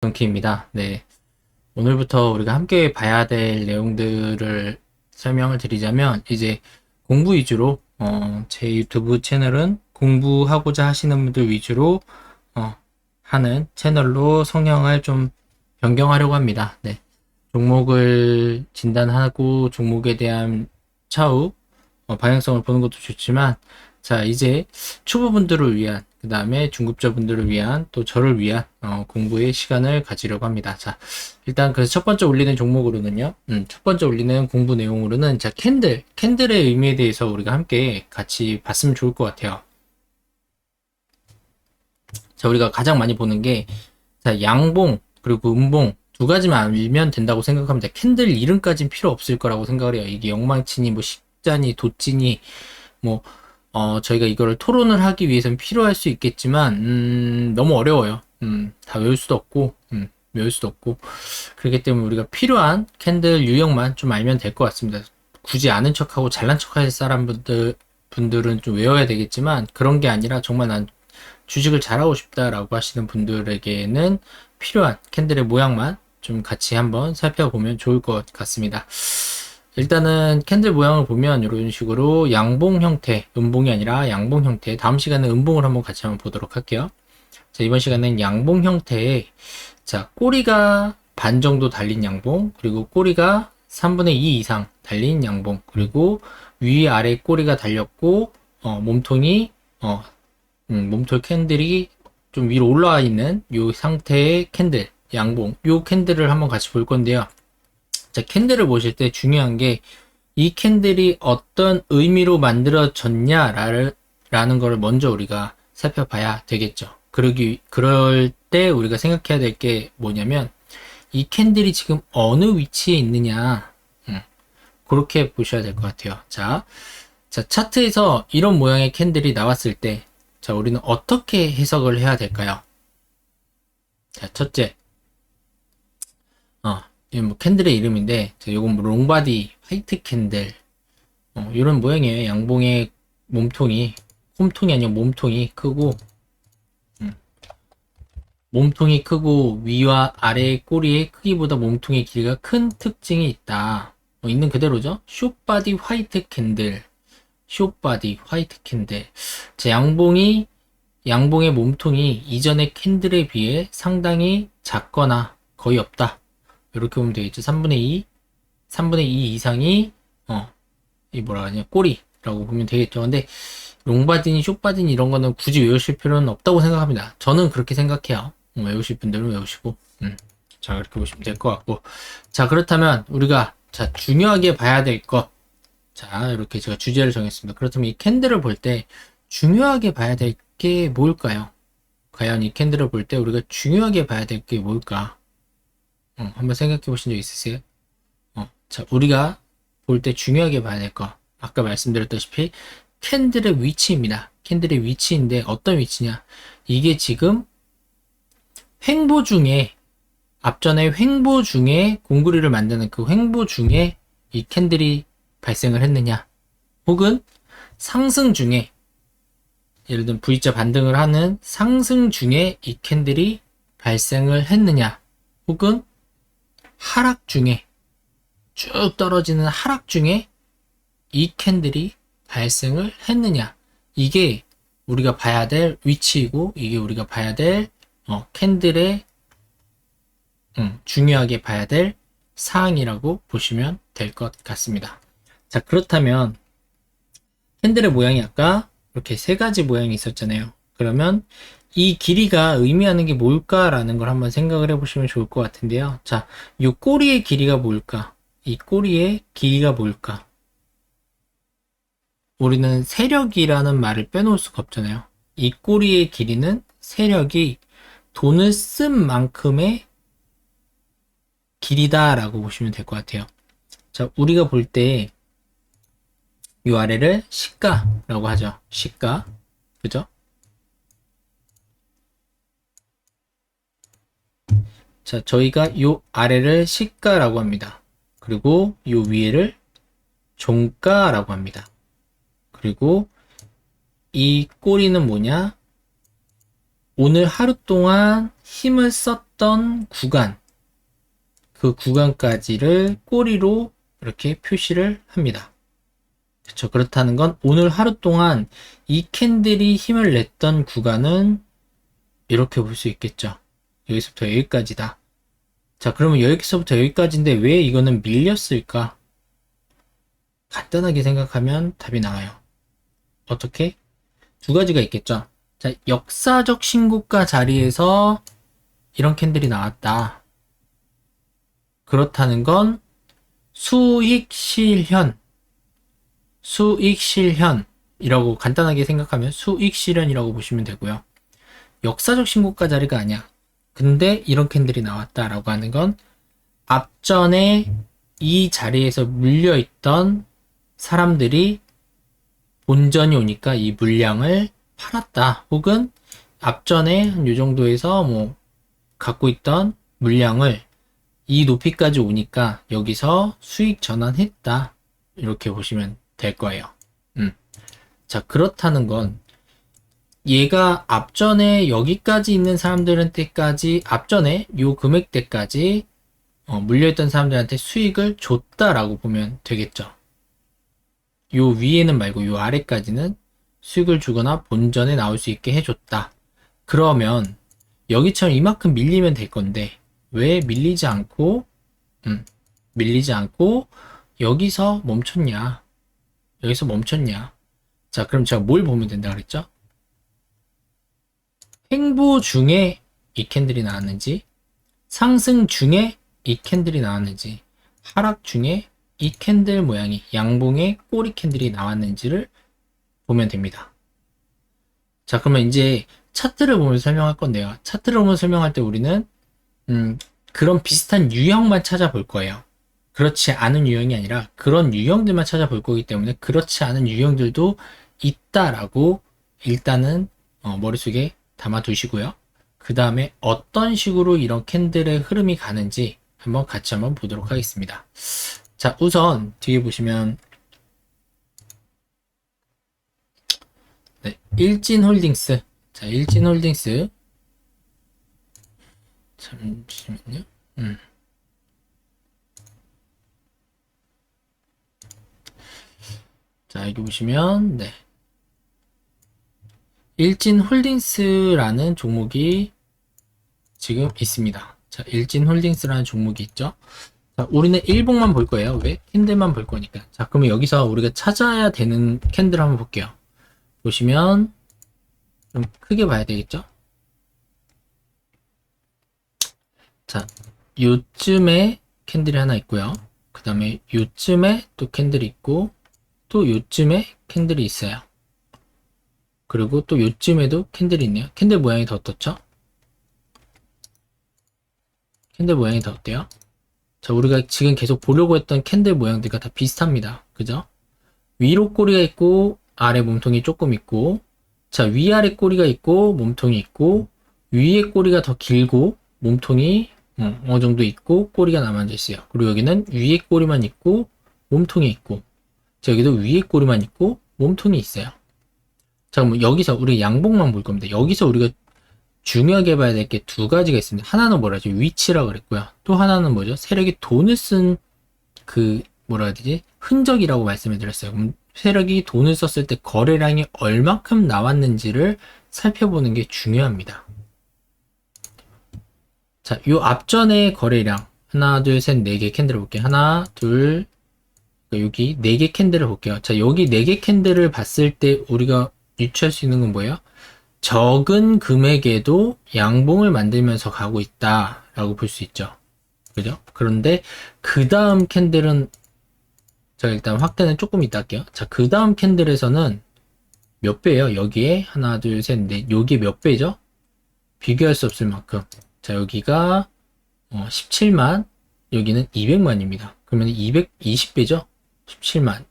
동키입니다. 네. 오늘부터 우리가 함께 봐야 될 내용들을 설명을 드리자면, 이제 공부 위주로, 제 유튜브 채널은 공부하고자 하시는 분들 위주로, 하는 채널로 성향을 좀 변경하려고 합니다. 네. 종목을 진단하고 종목에 대한 차후, 방향성을 보는 것도 좋지만, 자, 이제 초보분들을 위한, 그 다음에 중급자분들을 위한, 또 저를 위한, 공부의 시간을 가지려고 합니다. 자, 일단 그래서 첫 번째 올리는 종목으로는요, 첫 번째 올리는 공부 내용으로는, 자, 캔들의 의미에 대해서 우리가 함께 같이 봤으면 좋을 것 같아요. 자, 우리가 가장 많이 보는 게, 자, 양봉, 그리고 음봉, 두 가지만 알면 된다고 생각합니다. 캔들 이름까지는 필요 없을 거라고 생각을 해요. 이게 영망치니, 뭐, 십자니, 도찌니, 뭐, 저희가 이거를 토론을 하기 위해서는 필요할 수 있겠지만, 너무 어려워요. 다 외울 수도 없고, 외울 수도 없고. 그렇기 때문에 우리가 필요한 캔들 유형만 좀 알면 될 것 같습니다. 굳이 아는 척하고 잘난 척할 분들은 좀 외워야 되겠지만, 그런 게 아니라 정말 난 주식을 잘하고 싶다라고 하시는 분들에게는 필요한 캔들의 모양만 좀 같이 한번 살펴보면 좋을 것 같습니다. 일단은 캔들 모양을 보면 이런 식으로 양봉 형태, 음봉이 아니라 양봉 형태. 다음 시간에 음봉을 한번 같이 한번 보도록 할게요. 자, 이번 시간은 양봉 형태의, 자, 꼬리가 반 정도 달린 양봉, 그리고 꼬리가 3분의 2 이상 달린 양봉, 그리고 위아래 꼬리가 달렸고, 몸통이, 몸통 캔들이 좀 위로 올라와 있는 이 상태의 캔들, 양봉, 이 캔들을 한번 같이 볼 건데요. 자, 캔들을 보실 때 중요한 게, 이 캔들이 어떤 의미로 만들어졌냐라는 거를 먼저 우리가 살펴봐야 되겠죠. 그럴 때 우리가 생각해야 될 게 뭐냐면, 이 캔들이 지금 어느 위치에 있느냐, 그렇게 보셔야 될 것 같아요. 자, 차트에서 이런 모양의 캔들이 나왔을 때, 자, 우리는 어떻게 해석을 해야 될까요? 자, 첫째, 이 뭐 캔들의 이름인데, 자, 요건 뭐 롱바디 화이트 캔들, 이런 모양이에요. 양봉의 몸통이, 홈통이 아니고 몸통이 크고 위와 아래의 꼬리의 크기보다 몸통의 길이가 큰 특징이 있다. 있는 그대로죠. 숏바디 화이트 캔들, 숏바디 화이트 캔들. 자, 양봉의 몸통이 이전의 캔들에 비해 상당히 작거나 거의 없다. 이렇게 보면 되겠죠. 3분의 2 이상이, 이 뭐라 하냐, 꼬리라고 보면 되겠죠. 근데, 롱바디니, 숏바디니 이런 거는 굳이 외우실 필요는 없다고 생각합니다. 저는 그렇게 생각해요. 외우실 분들은 외우시고, 자, 그렇게 보시면 될 것 같고. 자, 그렇다면, 우리가, 자, 중요하게 봐야 될 것. 자, 이렇게 제가 주제를 정했습니다. 그렇다면 이 캔들을 볼 때, 중요하게 봐야 될 게 뭘까요? 과연 이 캔들을 볼 때 우리가 중요하게 봐야 될 게 뭘까? 한번 생각해 보신 적 있으세요? 자, 우리가 볼 때 중요하게 봐야 될 거. 아까 말씀드렸다시피 캔들의 위치입니다. 캔들의 위치인데 어떤 위치냐? 이게 지금 횡보 중에, 앞전에 횡보 중에 공구리를 만드는 그 횡보 중에 이 캔들이 발생을 했느냐? 혹은 상승 중에, 예를 들면 V자 반등을 하는 상승 중에 이 캔들이 발생을 했느냐? 혹은 하락 중에, 쭉 떨어지는 하락 중에 이 캔들이 발생을 했느냐. 이게 우리가 봐야 될 위치이고, 이게 우리가 봐야 될 캔들의 중요하게 봐야 될 사항이라고 보시면 될 것 같습니다. 자, 그렇다면 캔들의 모양이 아까 이렇게 세 가지 모양이 있었잖아요. 그러면 이 길이가 의미하는 게 뭘까라는 걸 한번 생각을 해보시면 좋을 것 같은데요. 자, 이 꼬리의 길이가 뭘까? 이 꼬리의 길이가 뭘까? 우리는 세력이라는 말을 빼놓을 수가 없잖아요. 이 꼬리의 길이는 세력이 돈을 쓴 만큼의 길이다라고 보시면 될 것 같아요. 자, 우리가 볼 때 이 아래를 시가라고 하죠. 시가. 그죠? 자, 저희가 요 아래를 시가라고 합니다. 그리고 요 위에를 종가라고 합니다. 그리고 이 꼬리는 뭐냐? 오늘 하루 동안 힘을 물렸던 구간, 그 구간까지를 꼬리로 이렇게 표시를 합니다. 그렇죠. 그렇다는 건 오늘 하루 동안 이 캔들이 힘을 냈던 구간은 이렇게 볼 수 있겠죠. 여기서부터 여기까지다. 자, 그러면 여기서부터 여기까지인데 왜 이거는 밀렸을까? 간단하게 생각하면 답이 나와요. 어떻게? 두 가지가 있겠죠. 자, 역사적 신고가 자리에서 이런 캔들이 나왔다. 그렇다는 건 수익 실현이라고 간단하게 생각하면 수익 실현이라고 보시면 되고요. 역사적 신고가 자리가 아니야. 근데 이런 캔들이 나왔다라고 하는 건 앞전에 이 자리에서 물려있던 사람들이 본전이 오니까 이 물량을 팔았다. 혹은 앞전에 한 요 정도에서 뭐 갖고 있던 물량을 이 높이까지 오니까 여기서 수익 전환했다. 이렇게 보시면 될 거예요. 자, 그렇다는 건 얘가 앞전에 여기까지 있는 사람들한테까지 앞전에 요 금액대까지 물려있던 사람들한테 수익을 줬다라고 보면 되겠죠. 요 위에는 말고 요 아래까지는 수익을 주거나 본전에 나올 수 있게 해줬다. 그러면 여기처럼 이만큼 밀리면 될 건데 왜 밀리지 않고 여기서 멈췄냐? 자, 그럼 제가 뭘 보면 된다 그랬죠? 횡보 중에 이 캔들이 나왔는지, 상승 중에 이 캔들이 나왔는지, 하락 중에 이 캔들 모양이 양봉의 꼬리 캔들이 나왔는지를 보면 됩니다. 자, 그러면 이제 차트를 보면서 설명할 건데요. 차트를 보면서 설명할 때 우리는 그런 비슷한 유형만 찾아볼 거예요. 그렇지 않은 유형이 아니라 그런 유형들만 찾아볼 거기 때문에 그렇지 않은 유형들도 있다라고 일단은 머릿속에 담아 두시고요. 그 다음에 어떤 식으로 이런 캔들의 흐름이 가는지 같이 한번 보도록 하겠습니다. 자, 우선 뒤에 보시면 네, 일진홀딩스. 자, 일진홀딩스. 잠시만요. 자, 여기 보시면 네. 일진홀딩스라는 종목이 지금 있습니다. 자, 일진홀딩스라는 종목이 있죠. 자, 우리는 일봉만 볼 거예요. 왜? 캔들만 볼 거니까. 자, 그러면 여기서 우리가 찾아야 되는 캔들 한번 볼게요. 보시면 좀 크게 봐야 되겠죠? 자, 요쯤에 캔들이 하나 있고요. 그 다음에 요쯤에 또 캔들이 있고 또 요쯤에 캔들이 있어요. 그리고 또 요쯤에도 캔들이 있네요. 캔들 모양이 더 어떻죠? 캔들 모양이 더 어때요? 자, 우리가 지금 계속 보려고 했던 캔들 모양들과 다 비슷합니다. 그죠? 위로 꼬리가 있고 아래 몸통이 조금 있고, 자, 위아래 꼬리가 있고 몸통이 있고, 위에 꼬리가 더 길고 몸통이 어느 정도 있고 꼬리가 남아져 있어요. 그리고 여기는 위에 꼬리만 있고 몸통이 있고, 자, 여기도 위에 꼬리만 있고 몸통이 있어요. 자, 그럼 여기서 우리 양봉만 볼 겁니다. 여기서 우리가 중요하게 봐야 될 게 두 가지가 있습니다. 하나는 뭐라죠? 위치라고 그랬고요. 또 하나는 뭐죠? 세력이 돈을 쓴 그 뭐라 해야 되지? 흔적이라고 말씀을 드렸어요. 그럼 세력이 돈을 썼을 때 거래량이 얼만큼 나왔는지를 살펴보는 게 중요합니다. 자, 요 앞전의 거래량 하나, 둘, 셋, 네 개 캔들을 볼게요. 하나, 둘, 여기 네 개 캔들을 볼게요. 자, 여기 네 개 캔들을 봤을 때 우리가 유추할 수 있는 건 뭐예요? 적은 금액에도 양봉을 만들면서 가고 있다라고 볼 수 있죠. 그죠? 그런데 그 다음 캔들은 자, 일단 확대는 조금 이따 할게요. 자, 그 다음 캔들에서는 몇 배예요? 여기에 하나, 둘, 셋, 넷. 여기에 몇 배죠? 비교할 수 없을 만큼. 자, 여기가 17만, 여기는 200만입니다. 그러면 220배죠? 17만.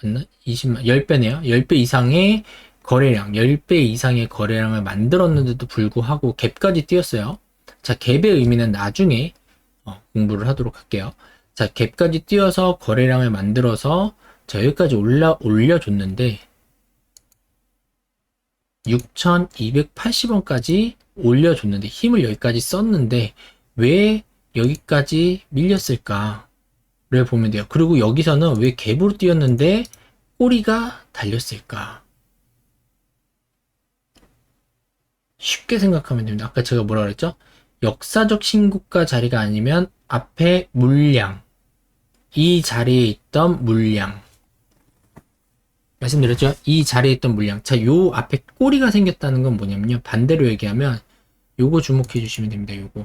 맞나? 20만. 10배네요. 10배 이상의 거래량, 10배 이상의 거래량을 만들었는데도 불구하고 갭까지 띄었어요. 자, 갭의 의미는 나중에 공부를 하도록 할게요. 자, 갭까지 띄어서 거래량을 만들어서 자, 여기까지 올려줬는데 6,280원까지 올려줬는데 힘을 여기까지 썼는데 왜 여기까지 밀렸을까를 보면 돼요. 그리고 여기서는 왜 갭으로 뛰었는데 꼬리가 달렸을까? 쉽게 생각하면 됩니다. 아까 제가 뭐라 그랬죠? 역사적 신고가 자리가 아니면 앞에 물량, 이 자리에 있던 물량 말씀드렸죠? 이 자리에 있던 물량. 자, 요 앞에 꼬리가 생겼다는 건 뭐냐면요. 반대로 얘기하면 요거 주목해 주시면 됩니다. 요거.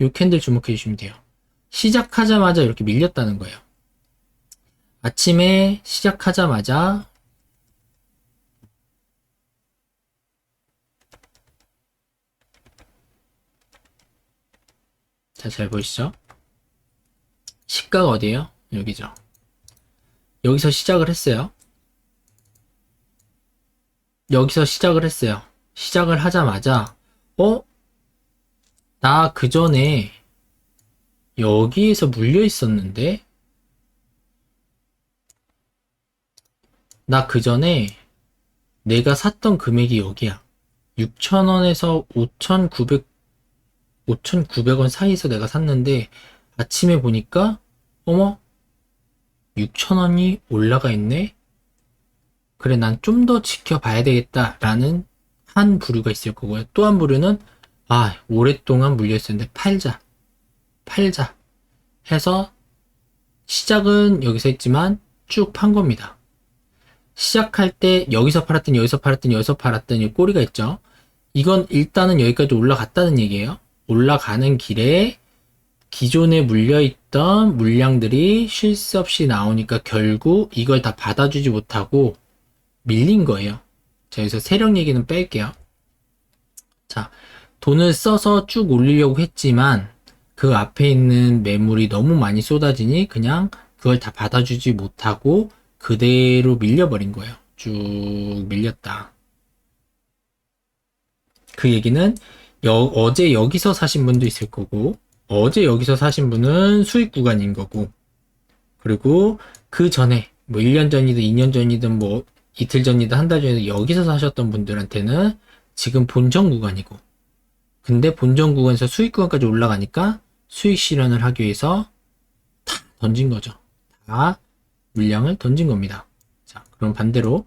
요 캔들 주목해 주시면 돼요. 시작하자마자 이렇게 밀렸다는 거예요. 아침에 시작하자마자 자, 잘 보이시죠? 시가가 어디예요? 여기죠. 여기서 시작을 했어요. 여기서 시작을 했어요. 시작을 하자마자 나 그 전에 여기에서 물려 있었는데 나 그 전에 내가 샀던 금액이 여기야. 6,000원에서 5,900원 사이에서 내가 샀는데 아침에 보니까 어머 6,000원이 올라가 있네. 그래 난 좀 더 지켜봐야 되겠다 라는 한 부류가 있을 거고요. 또 한 부류는 오랫동안 물려있었는데 팔자 해서 시작은 여기서 했지만 쭉 판 겁니다. 시작할 때 여기서 팔았더니 여기서 팔았더니 여기서 팔았더니 꼬리가 있죠. 이건 일단은 여기까지 올라갔다는 얘기예요. 올라가는 길에 기존에 물려있던 물량들이 쉴 새 없이 나오니까 결국 이걸 다 받아주지 못하고 밀린 거예요. 자, 여기서 세력 얘기는 뺄게요. 자, 돈을 써서 쭉 올리려고 했지만 그 앞에 있는 매물이 너무 많이 쏟아지니 그냥 그걸 다 받아주지 못하고 그대로 밀려버린 거예요. 쭉 밀렸다. 그 얘기는 어제 여기서 사신 분도 있을 거고 어제 여기서 사신 분은 수익 구간인 거고 그리고 그 전에 뭐 1년 전이든 2년 전이든 뭐 이틀 전이든 한 달 전이든 여기서 사셨던 분들한테는 지금 본전 구간이고 근데 본전 구간에서 수익 구간까지 올라가니까 수익 실현을 하기 위해서 다 던진 거죠. 다 물량을 던진 겁니다. 자, 그럼 반대로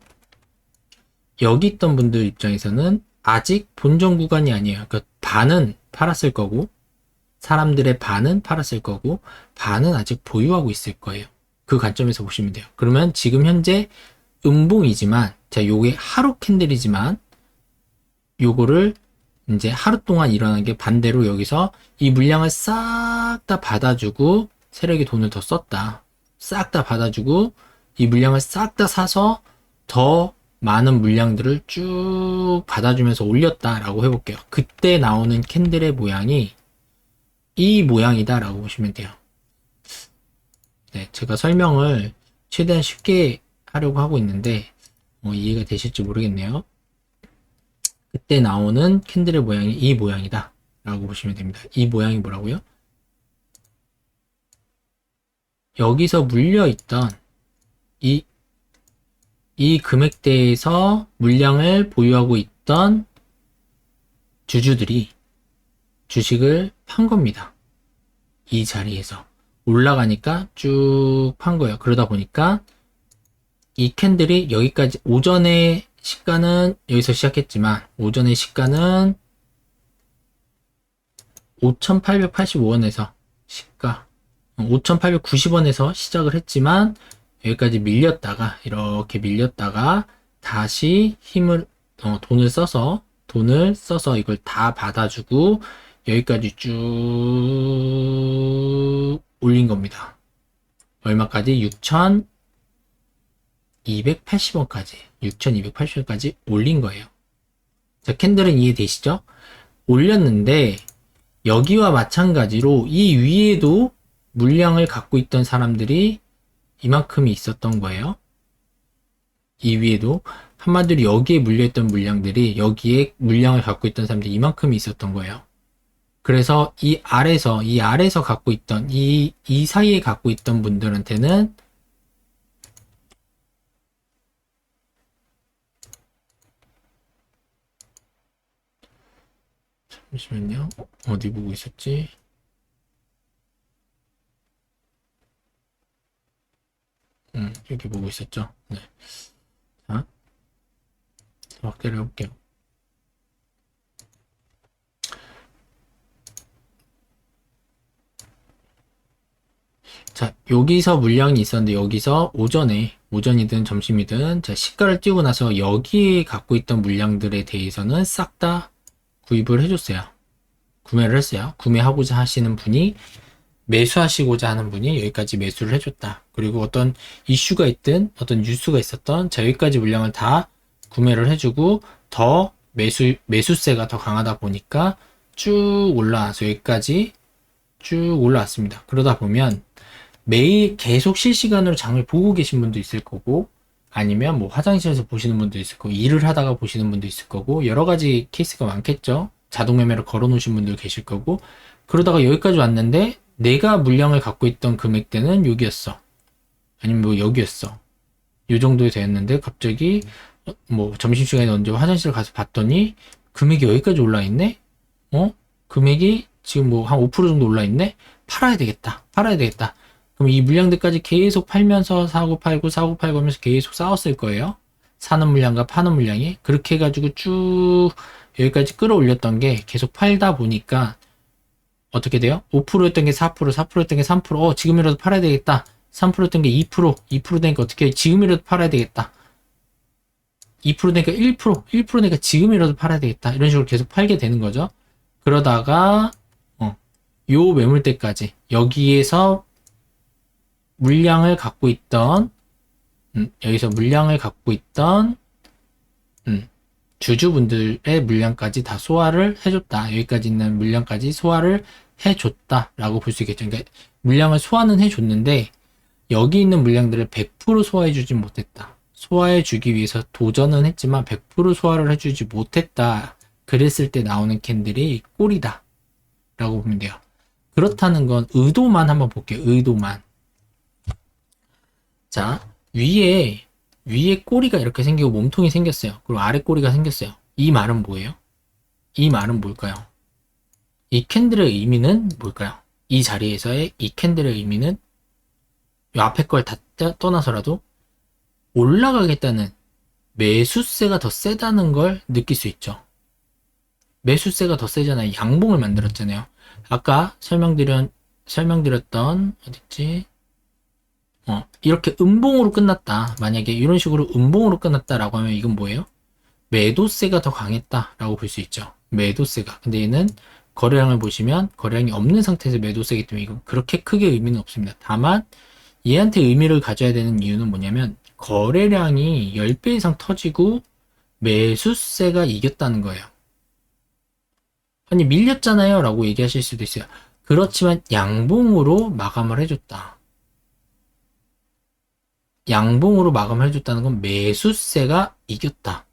여기 있던 분들 입장에서는 아직 본전 구간이 아니에요. 그러니까 반은 팔았을 거고 사람들의 반은 팔았을 거고 반은 아직 보유하고 있을 거예요. 그 관점에서 보시면 돼요. 그러면 지금 현재 음봉이지만 자, 요게 하루 캔들이지만 요거를 이제 하루 동안 일어난 게 반대로 여기서 이 물량을 싹 다 받아주고 세력이 돈을 더 썼다. 싹 다 받아주고 이 물량을 싹 다 사서 더 많은 물량들을 쭉 받아주면서 올렸다라고 해볼게요. 그때 나오는 캔들의 모양이 이 모양이다 라고 보시면 돼요. 네, 제가 설명을 최대한 쉽게 하려고 하고 있는데 이해가 되실지 모르겠네요. 그때 나오는 캔들의 모양이 이 모양이다 라고 보시면 됩니다. 이 모양이 뭐라고요? 여기서 물려있던 이 금액대에서 물량을 보유하고 있던 주주들이 주식을 판 겁니다. 이 자리에서 올라가니까 쭉 판 거예요. 그러다 보니까 이 캔들이 여기까지 오전에 시가는 여기서 시작했지만 오전의 시가는 5,885원에서 시가 5,890원에서 시작을 했지만 여기까지 밀렸다가 이렇게 밀렸다가 다시 돈을 써서 이걸 다 받아주고 여기까지 쭉 올린 겁니다. 얼마까지? 6,280원까지 올린 거예요. 자, 캔들은 이해되시죠? 올렸는데 여기와 마찬가지로 이 위에도 물량을 갖고 있던 사람들이 이만큼이 있었던 거예요. 이 위에도 한마디로 여기에 물려있던 물량들이 여기에 물량을 갖고 있던 사람들이 이만큼이 있었던 거예요. 그래서 이 아래에서 갖고 있던 이 사이에 갖고 있던 분들한테는 잠시만요. 어디 보고 있었지? 여기 보고 있었죠? 네. 자, 확대를 해볼게요. 자, 여기서 물량이 있었는데, 여기서 오전이든 점심이든, 자, 시가를 띄우고 나서 여기에 갖고 있던 물량들에 대해서는 싹 다 구입을 해줬어요. 구매를 했어요. 구매하고자 하시는 분이, 매수하시고자 하는 분이 여기까지 매수를 해줬다. 그리고 어떤 이슈가 있든, 어떤 뉴스가 있었던, 자, 여기까지 물량을 다 구매를 해주고, 더 매수세가 더 강하다 보니까 쭉 올라와서 여기까지 쭉 올라왔습니다. 그러다 보면, 매일 계속 실시간으로 장을 보고 계신 분도 있을 거고, 아니면 뭐 화장실에서 보시는 분도 있을 거고, 일을 하다가 보시는 분도 있을 거고, 여러 가지 케이스가 많겠죠. 자동 매매로 걸어 놓으신 분들 계실 거고, 그러다가 여기까지 왔는데 내가 물량을 갖고 있던 금액대는 여기였어. 아니면 뭐 여기였어. 이 정도 되었는데 갑자기 뭐 점심시간에 언제 화장실 가서 봤더니 금액이 여기까지 올라 있네? 금액이 지금 뭐 한 5% 정도 올라 있네? 팔아야 되겠다. 팔아야 되겠다. 그럼 이 물량들까지 계속 팔면서 사고 팔고 하면서 계속 싸웠을 거예요. 사는 물량과 파는 물량이. 그렇게 해가지고 쭉 여기까지 끌어올렸던 게 계속 팔다 보니까 어떻게 돼요? 5%였던 게 4%, 4%였던 게 3%, 지금이라도 팔아야 되겠다. 3%였던 게 2% 되니까 어떻게 해? 지금이라도 팔아야 되겠다. 2% 되니까 1% 되니까 지금이라도 팔아야 되겠다. 이런 식으로 계속 팔게 되는 거죠. 그러다가 요 매물대까지 여기에서 물량을 갖고 있던 여기서 물량을 갖고 있던 주주분들의 물량까지 다 소화를 해줬다. 여기까지 있는 물량까지 소화를 해줬다 라고 볼 수 있겠죠. 그러니까 물량을 소화는 해줬는데 여기 있는 물량들을 100% 소화해주지 못했다. 소화해주기 위해서 도전은 했지만 100% 소화를 해주지 못했다. 그랬을 때 나오는 캔들이 꼴이다 라고 보면 돼요. 그렇다는 건 의도만 한번 볼게요. 의도만. 자, 위에 꼬리가 이렇게 생기고 몸통이 생겼어요. 그리고 아래 꼬리가 생겼어요. 이 말은 뭐예요? 이 말은 뭘까요? 이 캔들의 의미는 뭘까요? 이 자리에서의 이 캔들의 의미는 이 앞에 걸 다 떠나서라도 올라가겠다는 매수세가 더 세다는 걸 느낄 수 있죠. 매수세가 더 세잖아요. 양봉을 만들었잖아요. 아까 설명드렸던 어딨지? 이렇게 음봉으로 끝났다. 만약에 이런 식으로 음봉으로 끝났다라고 하면 이건 뭐예요? 매도세가 더 강했다라고 볼 수 있죠. 매도세가. 근데 얘는 거래량을 보시면 거래량이 없는 상태에서 매도세이기 때문에 이건 그렇게 크게 의미는 없습니다. 다만 얘한테 의미를 가져야 되는 이유는 뭐냐면 거래량이 10배 이상 터지고 매수세가 이겼다는 거예요. 아니 밀렸잖아요 라고 얘기하실 수도 있어요. 그렇지만 양봉으로 마감을 해줬다. 양봉으로 마감을 해줬다는 건 매수세가 이겼다.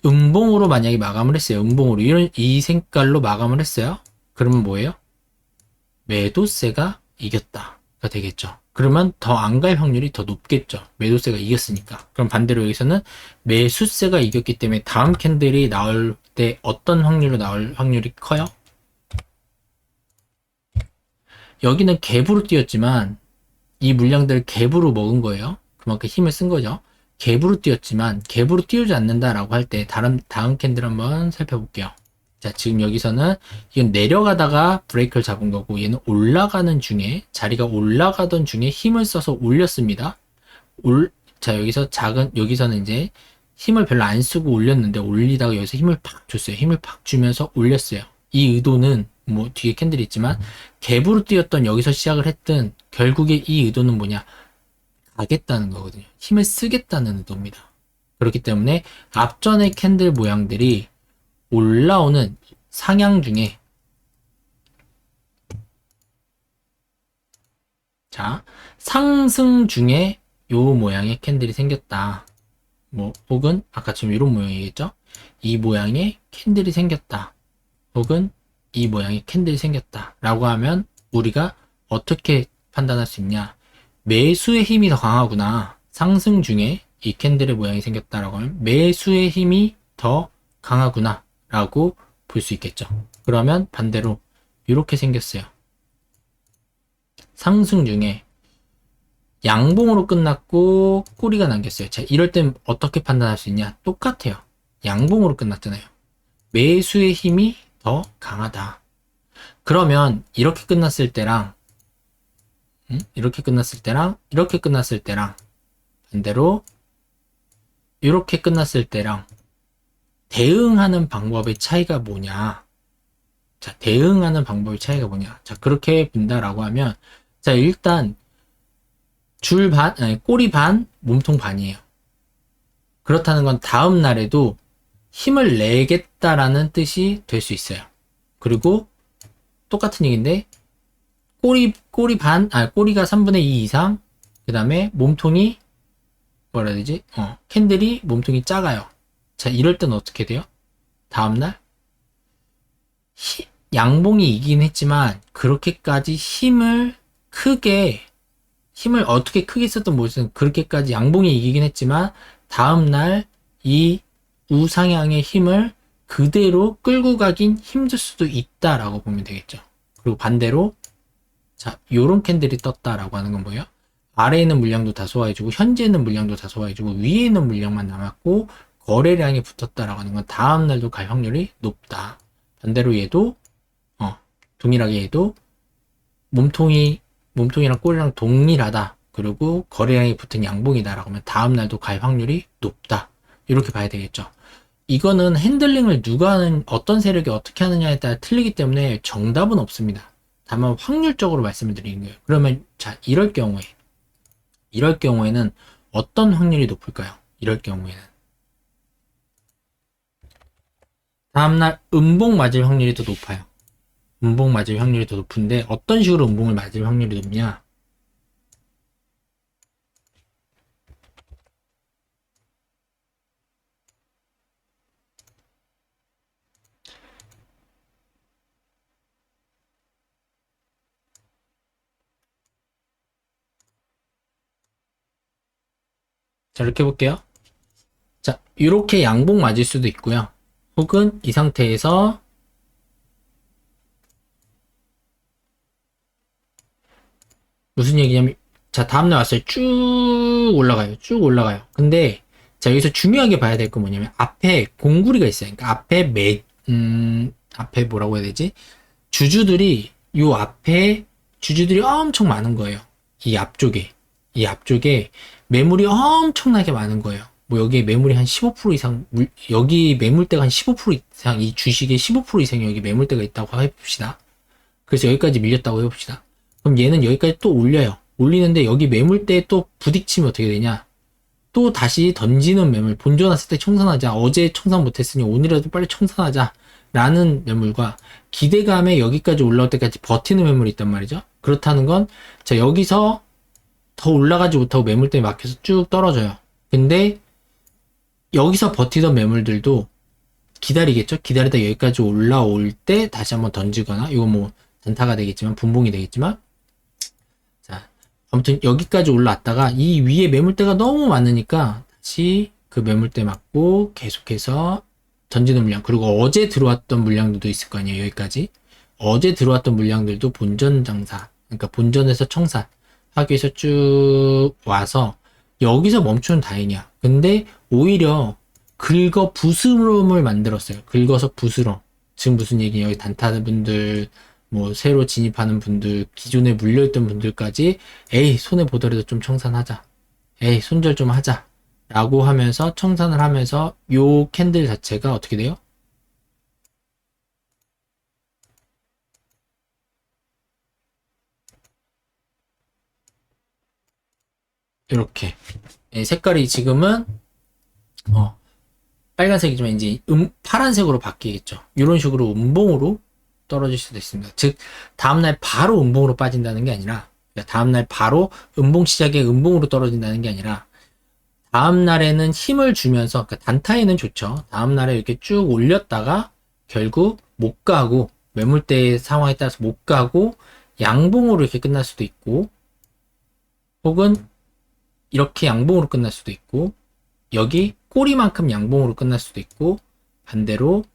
음봉으로 만약에 마감을 했어요. 음봉으로 이 색깔로 마감을 했어요. 그러면 뭐예요? 매도세가 이겼다가 되겠죠. 그러면 더 안 갈 확률이 더 높겠죠. 매도세가 이겼으니까. 그럼 반대로 여기서는 매수세가 이겼기 때문에 다음 캔들이 나올 때 어떤 확률로 나올 확률이 커요? 여기는 갭으로 뛰었지만 이 물량들을 갭으로 먹은 거예요. 그만큼 힘을 쓴 거죠. 갭으로 뛰었지만 갭으로 띄우지 않는다라고 할 때 다음 캔들 한번 살펴볼게요. 자, 지금 여기서는 이건 내려가다가 브레이크를 잡은 거고 얘는 올라가는 중에 자리가 올라가던 중에 힘을 써서 올렸습니다. 자, 여기서는 이제 힘을 별로 안 쓰고 올렸는데 올리다가 여기서 힘을 팍 줬어요. 힘을 팍 주면서 올렸어요. 이 의도는 뭐 뒤에 캔들이 있지만 갭으로 뛰었던 여기서 시작을 했든 결국에 이 의도는 뭐냐? 가겠다는 거거든요. 힘을 쓰겠다는 의도입니다. 그렇기 때문에 앞전의 캔들 모양들이 올라오는 상향 중에 자, 상승 중에 요 모양의 캔들이 생겼다. 뭐 혹은 아까 지금 이런 모양이겠죠? 이 모양의 캔들이 생겼다. 혹은 이 모양의 캔들이 생겼다. 라고 하면 우리가 어떻게 판단할 수 있냐? 매수의 힘이 더 강하구나. 상승 중에 이 캔들의 모양이 생겼다라고 하면 매수의 힘이 더 강하구나. 라고 볼 수 있겠죠. 그러면 반대로 이렇게 생겼어요. 상승 중에 양봉으로 끝났고 꼬리가 남겼어요. 자, 이럴 땐 어떻게 판단할 수 있냐? 똑같아요. 양봉으로 끝났잖아요. 매수의 힘이 더 강하다. 그러면 이렇게 끝났을 때랑 이렇게 끝났을 때랑 이렇게 끝났을 때랑 반대로 이렇게 끝났을 때랑 대응하는 방법의 차이가 뭐냐? 자, 대응하는 방법의 차이가 뭐냐? 자, 그렇게 본다라고 하면 자, 일단 줄 반, 아니, 꼬리 반, 몸통 반이에요. 그렇다는 건 다음 날에도 힘을 내겠다라는 뜻이 될 수 있어요. 그리고 똑같은 얘기인데 꼬리 반, 꼬리가 3분의 2 이상, 그 다음에 몸통이 뭐라 해야 되지? 캔들이 몸통이 작아요. 자, 이럴 땐 어떻게 돼요? 다음날 양봉이 이긴 했지만 그렇게까지 힘을 어떻게 크게 썼던 모르겠어요. 그렇게까지 양봉이 이기긴 했지만 다음날 이 우상향의 힘을 그대로 끌고 가긴 힘들 수도 있다라고 보면 되겠죠. 그리고 반대로 자, 요런 캔들이 떴다라고 하는 건 뭐예요? 아래에 있는 물량도 다 소화해주고 현재 있는 물량도 다 소화해주고 위에 있는 물량만 남았고 거래량이 붙었다라고 하는 건 다음날도 갈 확률이 높다. 반대로 얘도 동일하게 얘도 몸통이랑 꼬리랑 동일하다. 그리고 거래량이 붙은 양봉이다라고 하면 다음날도 갈 확률이 높다. 이렇게 봐야 되겠죠. 이거는 핸들링을 누가 하는, 어떤 세력이 어떻게 하느냐에 따라 틀리기 때문에 정답은 없습니다. 다만 확률적으로 말씀을 드리는 거예요. 그러면 자, 이럴 경우에는 어떤 확률이 높을까요? 이럴 경우에는 다음날 음봉 맞을 확률이 더 높아요. 음봉 맞을 확률이 더 높은데 어떤 식으로 음봉을 맞을 확률이 높냐? 자, 이렇게 볼게요. 자, 이렇게 양봉 맞을 수도 있고요. 혹은 이 상태에서 무슨 얘기냐면 자, 다음날 왔어요. 쭉 올라가요. 쭉 올라가요. 근데 자, 여기서 중요하게 봐야 될 건 뭐냐면 앞에 공구리가 있어요. 그러니까 앞에 뭐라고 해야 되지? 주주들이 요 앞에 주주들이 엄청 많은 거예요. 이 앞쪽에 매물이 엄청나게 많은 거예요. 뭐 여기에 매물이 한 15% 이상 여기 매물대가 한 15% 이상 이 주식의 15% 이상 여기 매물대가 있다고 해봅시다. 그래서 여기까지 밀렸다고 해봅시다. 그럼 얘는 여기까지 또 올려요. 올리는데 여기 매물대에 또 부딪히면 어떻게 되냐? 또 다시 던지는 매물, 본전 왔을 때 청산하자. 어제 청산 못했으니 오늘이라도 빨리 청산하자. 라는 매물과 기대감에 여기까지 올라올 때까지 버티는 매물이 있단 말이죠. 그렇다는 건, 자, 여기서 더 올라가지 못하고 매물대에 막혀서 쭉 떨어져요. 근데 여기서 버티던 매물들도 기다리겠죠? 기다리다 여기까지 올라올 때 다시 한번 던지거나, 이거 뭐 단타가 되겠지만, 분봉이 되겠지만, 자, 아무튼 여기까지 올라왔다가 이 위에 매물대가 너무 많으니까 다시 그 매물대 맞고 계속해서 던지는 물량, 그리고 어제 들어왔던 물량들도 있을 거 아니에요. 여기까지 어제 들어왔던 물량들도 본전 장사, 그러니까 본전에서 청산 하기 위해서 쭉 와서 여기서 멈추는 다행이야. 근데 오히려 긁어 부스럼을 만들었어요. 긁어서 부스럼. 지금 무슨 얘기예요? 여기 단타분들, 뭐 새로 진입하는 분들, 기존에 물려있던 분들까지 에이 손해 보더라도 좀 청산하자, 에이 손절 좀 하자 라고 하면서 청산을 하면서 요 캔들 자체가 어떻게 돼요? 이렇게 색깔이 지금은 빨간색이지만 이제 파란색으로 바뀌겠죠. 이런 식으로 음봉으로 떨어질 수도 있습니다. 즉 다음날 바로 음봉으로 빠진다는 게 아니라, 다음날 바로 음봉 시작에 음봉으로 떨어진다는 게 아니라 다음날에는 힘을 주면서, 그러니까 단타에는 좋죠. 다음날에 이렇게 쭉 올렸다가 결국 못 가고, 매물대 상황에 따라서 못 가고 양봉으로 이렇게 끝날 수도 있고, 혹은 이렇게 양봉으로 끝날 수도 있고, 여기 꼬리만큼 양봉으로 끝날 수도 있고, 반대로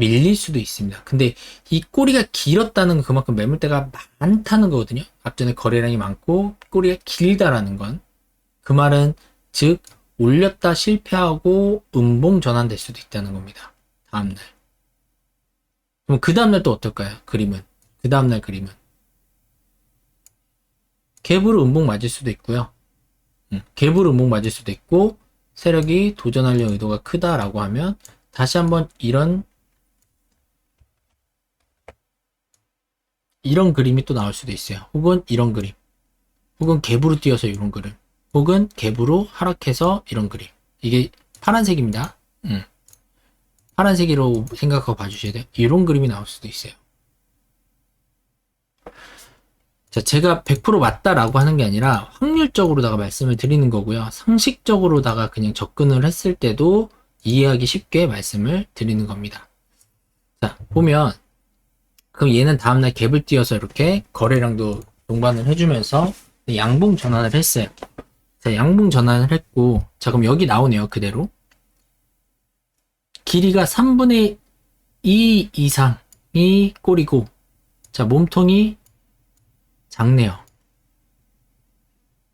밀릴 수도 있습니다. 근데 이 꼬리가 길었다는 건 그만큼 매물대가 많다는 거거든요. 앞전에 거래량이 많고 꼬리가 길다라는 건 그 말은 즉 올렸다 실패하고 음봉 전환될 수도 있다는 겁니다. 다음날. 그럼 그 다음날 또 어떨까요? 그림은. 그 다음날 그림은. 갭으로 음봉 맞을 수도 있고요. 갭으로 음봉 맞을 수도 있고 세력이 도전하려는 의도가 크다라고 하면 다시 한번 이런 그림이 또 나올 수도 있어요. 혹은 이런 그림. 혹은 갭으로 뛰어서 이런 그림. 혹은 갭으로 하락해서 이런 그림. 이게 파란색입니다. 파란색으로 생각하고 봐주셔야 돼요. 이런 그림이 나올 수도 있어요. 자, 제가 100% 맞다라고 하는 게 아니라 확률적으로다가 말씀을 드리는 거고요. 상식적으로다가 그냥 접근을 했을 때도 이해하기 쉽게 말씀을 드리는 겁니다. 자, 보면 그럼 얘는 다음날 갭을 띄어서 이렇게 거래량도 동반을 해주면서 양봉 전환을 했어요. 자, 양봉 전환을 했고, 자, 그럼 여기 나오네요. 그대로. 길이가 3분의 2 이상이 꼬리고, 자, 몸통이 작네요.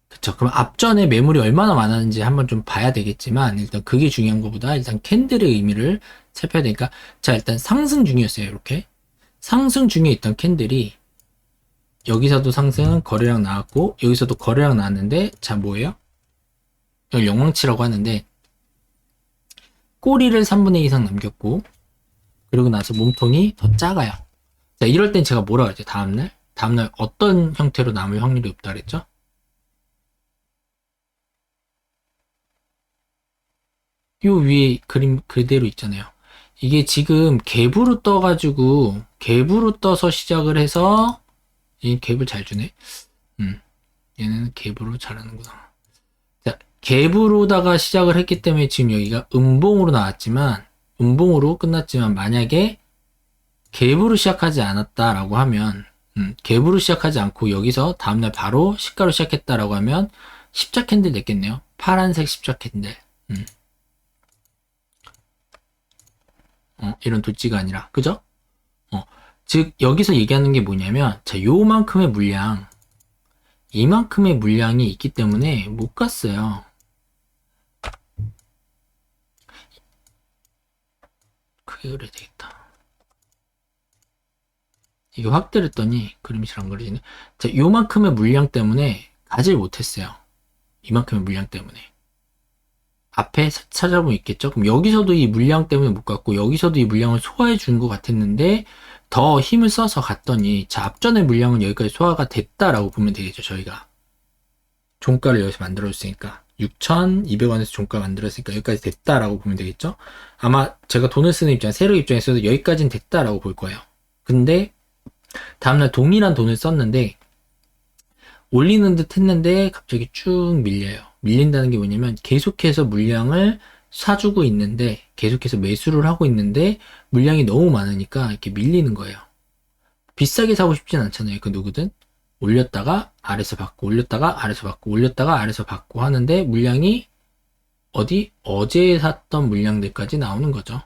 그쵸. 그럼 앞전에 매물이 얼마나 많았는지 한번 좀 봐야 되겠지만, 일단 그게 중요한 것보다 일단 캔들의 의미를 살펴야 되니까, 자, 일단 상승 중이었어요. 이렇게. 상승 중에 있던 캔들이, 여기서도 상승 거래량 나왔고, 여기서도 거래량 나왔는데, 자, 뭐예요? 이걸 영망치라고 하는데, 꼬리를 3분의 2 이상 남겼고, 그리고 나서 몸통이 더 작아요. 자, 이럴 땐 제가 뭐라 그랬죠? 다음날 어떤 형태로 남을 확률이 없다 그랬죠? 요 위에 그림 그대로 있잖아요. 이게 지금 갭으로 떠가지고 갭으로 떠서 시작을 해서 이 갭을 잘 주네. 얘는 갭으로 잘하는구나. 자, 갭으로다가 시작을 했기 때문에 지금 여기가 음봉으로 나왔지만 음봉으로 끝났지만 만약에 갭으로 시작하지 않았다라고 하면 갭으로 시작하지 않고 여기서 다음날 바로 시가로 시작했다라고 하면 십자 캔들 냈겠네요. 파란색 십자 캔들. 이런 도찌가 아니라 그죠? 즉 여기서 얘기하는 게 뭐냐면 자 요만큼의 물량 이만큼의 물량이 있기 때문에 못 갔어요. 크게 그려야 되겠다. 이거 확대를 했더니 그림이 잘 안 그려지네. 자 요만큼의 물량 때문에 가질 못했어요. 이만큼의 물량 때문에. 앞에 찾아보면 있겠죠? 그럼 여기서도 이 물량 때문에 못 갔고 여기서도 이 물량을 소화해 준 것 같았는데 더 힘을 써서 갔더니 자 앞전의 물량은 여기까지 소화가 됐다라고 보면 되겠죠. 저희가 종가를 여기서 만들어줬으니까 6,200원에서 종가 만들었으니까 여기까지 됐다라고 보면 되겠죠. 아마 제가 돈을 쓰는 입장 세력 입장에서도 여기까지는 됐다라고 볼 거예요. 근데 다음날 동일한 돈을 썼는데 올리는 듯 했는데 갑자기 쭉 밀려요. 밀린다는 게 뭐냐면 계속해서 물량을 사주고 있는데 계속해서 매수를 하고 있는데 물량이 너무 많으니까 이렇게 밀리는 거예요. 비싸게 사고 싶진 않잖아요. 그 누구든 올렸다가 아래서 받고 올렸다가 아래서 받고 올렸다가 아래서 받고 하는데 물량이 어제 샀던 물량들까지 나오는 거죠.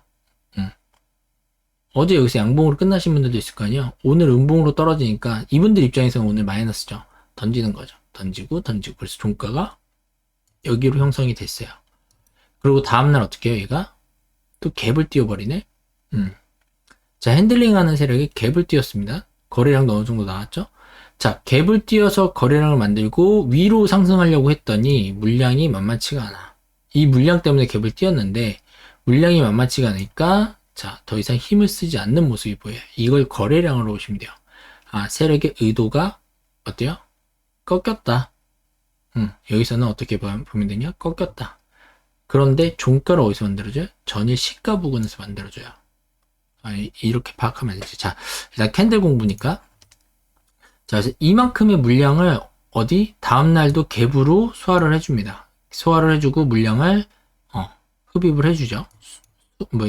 어제 여기서 양봉으로 끝나신 분들도 있을 거 아니에요. 오늘 음봉으로 떨어지니까 이분들 입장에서는 오늘 마이너스죠. 던지는 거죠. 던지고 그래서 종가가 여기로 형성이 됐어요. 그리고 다음날 어떻게 해요? 얘가 또 갭을 띄워버리네. 자 핸들링하는 세력이 갭을 띄웠습니다. 거래량도 어느 정도 나왔죠. 자 갭을 띄워서 거래량을 만들고 위로 상승하려고 했더니 물량이 만만치가 않아. 이 물량 때문에 갭을 띄웠는데 물량이 만만치가 않으니까 자 더 이상 힘을 쓰지 않는 모습이 보여요. 이걸 거래량으로 보시면 돼요. 아 세력의 의도가 어때요? 꺾였다. 여기서는 어떻게 보면 되냐? 꺾였다. 그런데 종가를 어디서 만들어줘요? 전일 시가 부근에서 만들어줘요. 이렇게 파악하면 되지. 자, 일단 캔들 공부니까. 자, 그래서 이만큼의 물량을 다음날도 갭으로 소화를 해줍니다. 소화를 해주고 물량을, 흡입을 해주죠.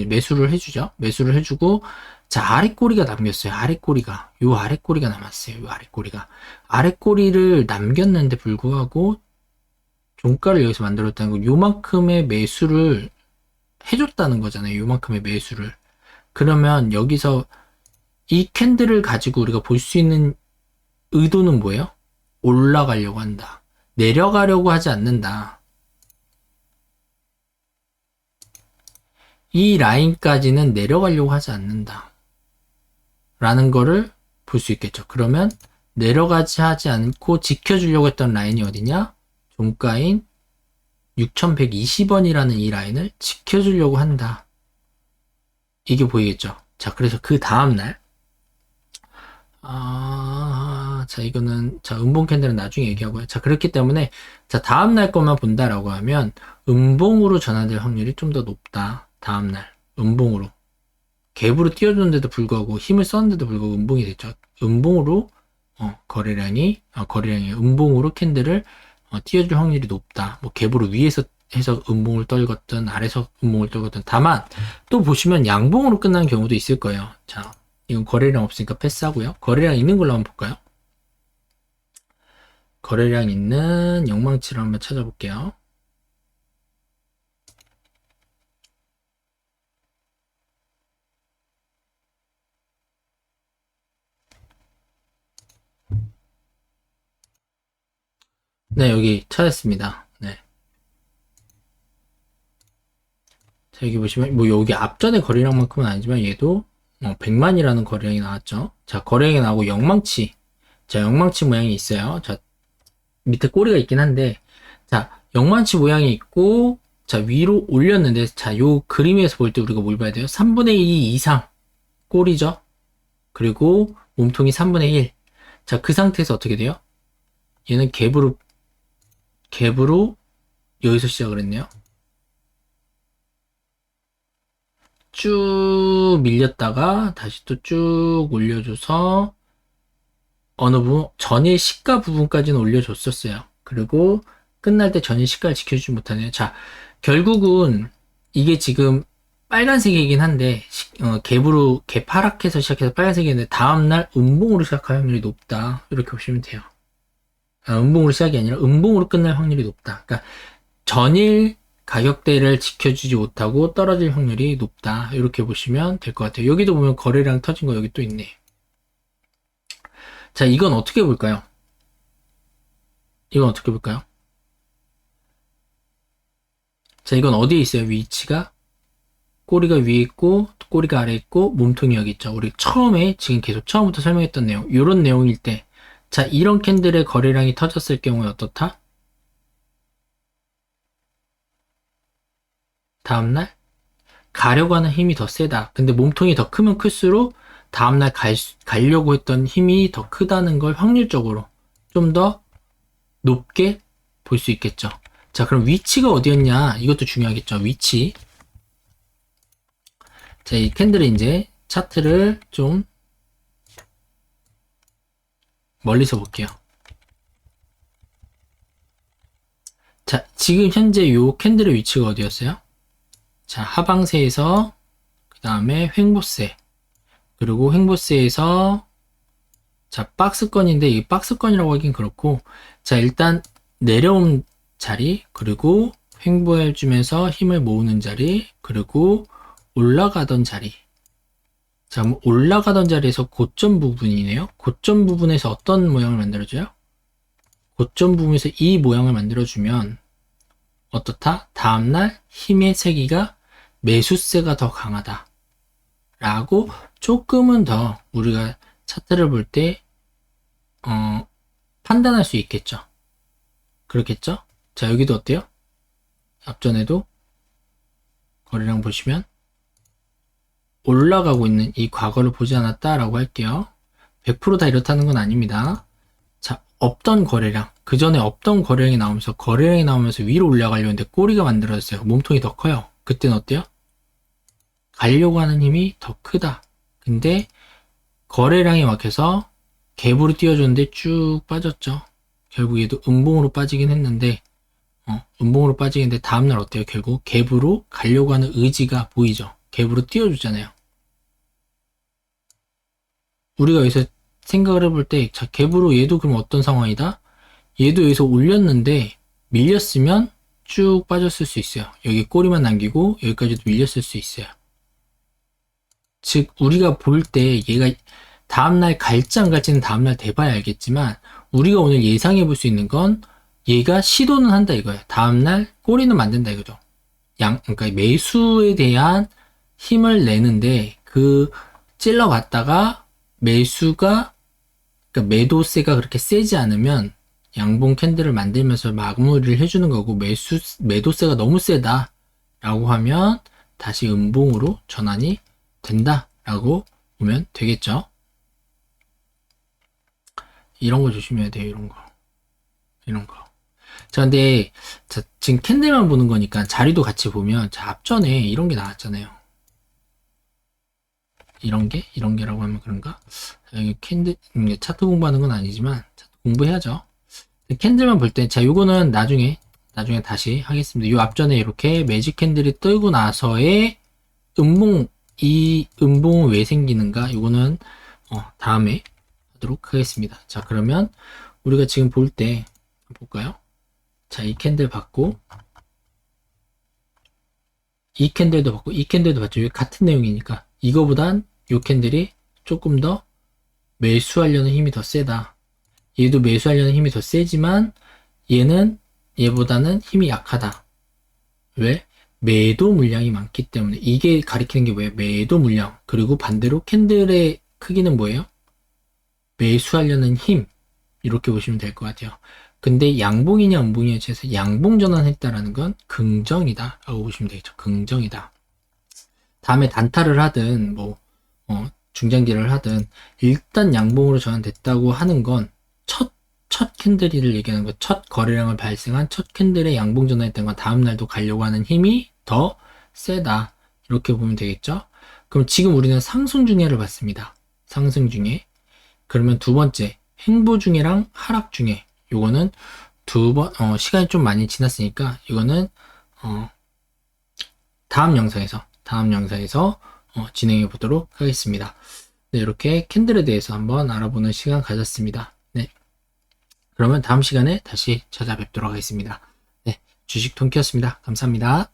매수를 해주죠. 매수를 해주고, 자, 아랫꼬리가 남겼어요. 아랫꼬리가. 요 아랫꼬리가 남았어요. 요 아랫꼬리가. 아랫꼬리를 남겼는데 불구하고, 종가를 여기서 만들었다는 건 요만큼의 매수를 해줬다는 거잖아요. 요만큼의 매수를. 그러면 여기서 이 캔들을 가지고 우리가 볼 수 있는 의도는 뭐예요? 올라가려고 한다. 내려가려고 하지 않는다. 이 라인까지는 내려가려고 하지 않는다. 라는 거를 볼 수 있겠죠. 그러면 내려가지 하지 않고 지켜주려고 했던 라인이 어디냐? 종가인 6120원이라는 이 라인을 지켜주려고 한다. 이게 보이겠죠. 자, 그래서 그 다음날 자, 이거는, 자, 음봉 캔들은 나중에 얘기하고요. 자, 그렇기 때문에, 자, 다음날 것만 본다라고 하면, 음봉으로 전환될 확률이 좀 더 높다. 다음날. 음봉으로. 갭으로 띄워주는데도 불구하고, 힘을 썼는데도 불구하고, 음봉이 됐죠. 음봉으로, 거래량이 음봉으로 캔들을, 띄워줄 확률이 높다. 뭐, 갭으로 위에서 해서 음봉을 떨궜든, 아래서 음봉을 떨궜든. 다만, 또 보시면 양봉으로 끝나는 경우도 있을 거예요. 자, 이건 거래량 없으니까 패스하고요. 거래량 있는 걸로 한번 볼까요? 거래량 있는 영망치를 한번 찾아볼게요. 네, 여기 찾았습니다. 네. 자, 여기 보시면, 뭐, 여기 앞전에 거래량만큼은 아니지만, 얘도 100만이라는 거래량이 나왔죠. 자, 거래량이 나오고 영망치. 자, 영망치 모양이 있어요. 자, 밑에 꼬리가 있긴 한데, 자, 영망치 모양이 있고, 자, 위로 올렸는데, 자, 요 그림에서 볼 때 우리가 뭘 봐야 돼요? 3분의 2 이상 꼬리죠. 그리고 몸통이 3분의 1. 자, 그 상태에서 어떻게 돼요? 얘는 갭으로 여기서 시작을 했네요. 쭉 밀렸다가 다시 또 쭉 올려줘서 어느 부분, 전일 시가 부분까지는 올려줬었어요. 그리고 끝날 때 전일 시가를 지켜주지 못하네요. 자, 결국은 이게 지금 빨간색이긴 한데, 갭 하락해서 시작해서 빨간색이었는데, 다음날 음봉으로 시작할 확률이 높다. 이렇게 보시면 돼요. 음봉으로 시작이 아니라 음봉으로 끝날 확률이 높다. 그러니까 전일 가격대를 지켜주지 못하고 떨어질 확률이 높다. 이렇게 보시면 될 것 같아요. 여기도 보면 거래량 터진 거 여기 또 있네. 자, 이건 어떻게 볼까요? 이건 어떻게 볼까요? 자, 이건 어디에 있어요? 위치가? 꼬리가 위에 있고, 꼬리가 아래에 있고, 몸통이 여기 있죠. 우리 처음에, 지금 계속 처음부터 설명했던 내용, 이런 내용일 때, 자, 이런 캔들의 거래량이 터졌을 경우에 어떻다? 다음날? 가려고 하는 힘이 더 세다. 근데 몸통이 더 크면 클수록 다음날 가려고 했던 힘이 더 크다는 걸 확률적으로 좀 더 높게 볼 수 있겠죠. 자, 그럼 위치가 어디였냐? 이것도 중요하겠죠. 위치. 자, 이 캔들의 이제 차트를 좀 멀리서 볼게요. 자, 지금 현재 요 캔들의 위치가 어디였어요? 자, 하방세에서 그 다음에 횡보세, 그리고 횡보세에서 자, 박스권인데 이 박스권이라고 하긴 그렇고, 자, 일단 내려온 자리, 그리고 횡보해주면서 힘을 모으는 자리, 그리고 올라가던 자리. 자, 올라가던 자리에서 고점 부분이네요. 고점 부분에서 어떤 모양을 만들어줘요? 고점 부분에서 이 모양을 만들어주면 어떻다? 다음날 힘의 세기가 매수세가 더 강하다. 라고 조금은 더 우리가 차트를 볼 때 판단할 수 있겠죠. 그렇겠죠? 자, 여기도 어때요? 앞전에도 거래량 보시면 올라가고 있는 이 과거를 보지 않았다라고 할게요. 100%다 이렇다는 건 아닙니다. 자, 없던 거래량, 그 전에 없던 거래량이 나오면서 위로 올라가려고 했는데 꼬리가 만들어졌어요. 몸통이 더 커요. 그때는 어때요? 가려고 하는 힘이 더 크다. 근데 거래량이 막혀서 갭으로 띄워줬는데 쭉 빠졌죠. 결국 얘도 음봉으로 빠지긴 했는데 음봉으로 빠지는데 다음날 어때요? 결국 갭으로 가려고 하는 의지가 보이죠. 갭으로 띄워주잖아요. 우리가 여기서 생각을 해볼 때, 자, 갭으로 얘도 그럼 어떤 상황이다? 얘도 여기서 올렸는데 밀렸으면 쭉 빠졌을 수 있어요. 여기 꼬리만 남기고 여기까지도 밀렸을 수 있어요. 즉 우리가 볼 때 얘가 다음날 갈지 안 갈지는 다음날 돼봐야 알겠지만 우리가 오늘 예상해 볼 수 있는 건 얘가 시도는 한다 이거야. 다음날 꼬리는 만든다 이거죠. 그러니까 매수에 대한 힘을 내는데 그 찔러봤다가 매수가 그러니까 매도세가 그렇게 세지 않으면 양봉 캔들을 만들면서 마무리를 해주는 거고 매도세가 너무 세다 라고 하면 다시 음봉으로 전환이 된다 라고 보면 되겠죠. 이런 거 조심해야 돼요. 이런 거. 자, 근데 자, 지금 캔들만 보는 거니까 자리도 같이 보면 자, 앞전에 이런 게 나왔잖아요. 이런 게라고 하면 그런가? 여기 캔들 차트 공부하는 건 아니지만 차트 공부해야죠. 캔들만 볼 때, 자, 요거는 나중에 다시 하겠습니다. 요 앞전에 이렇게 매직 캔들이 뜨고 나서의 이 음봉은 왜 생기는가? 요거는 다음에 하도록 하겠습니다. 자, 그러면 우리가 지금 볼 때 볼까요? 자, 이 캔들 받고 이 캔들도 받고 이 캔들도 받죠. 같은 내용이니까 이거보단 요 캔들이 조금 더 매수하려는 힘이 더 세다. 얘도 매수하려는 힘이 더 세지만 얘는 얘보다는 힘이 약하다. 왜? 매도 물량이 많기 때문에. 이게 가리키는 게 뭐예요? 매도 물량. 그리고 반대로 캔들의 크기는 뭐예요? 매수하려는 힘. 이렇게 보시면 될 것 같아요. 근데 양봉이냐 음봉이냐에 대해서 양봉 전환했다라는 건 긍정이다 라고 보시면 되겠죠. 긍정이다. 다음에 단타를 하든 중장기를 하든 일단 양봉으로 전환됐다고 하는 건 첫 캔들을 얘기하는 거, 첫 거래량을 발생한 첫 캔들의 양봉 전환했다는 건 다음날도 가려고 하는 힘이 더 세다. 이렇게 보면 되겠죠. 그럼 지금 우리는 상승 중에를 봤습니다. 상승 중에. 그러면 두 번째 횡보 중에랑 하락 중에 요거는 시간이 좀 많이 지났으니까 이거는 다음 영상에서 진행해 보도록 하겠습니다. 네, 이렇게 캔들에 대해서 한번 알아보는 시간 가졌습니다. 네, 그러면 다음 시간에 다시 찾아뵙도록 하겠습니다. 네, 주식 통키였습니다. 감사합니다.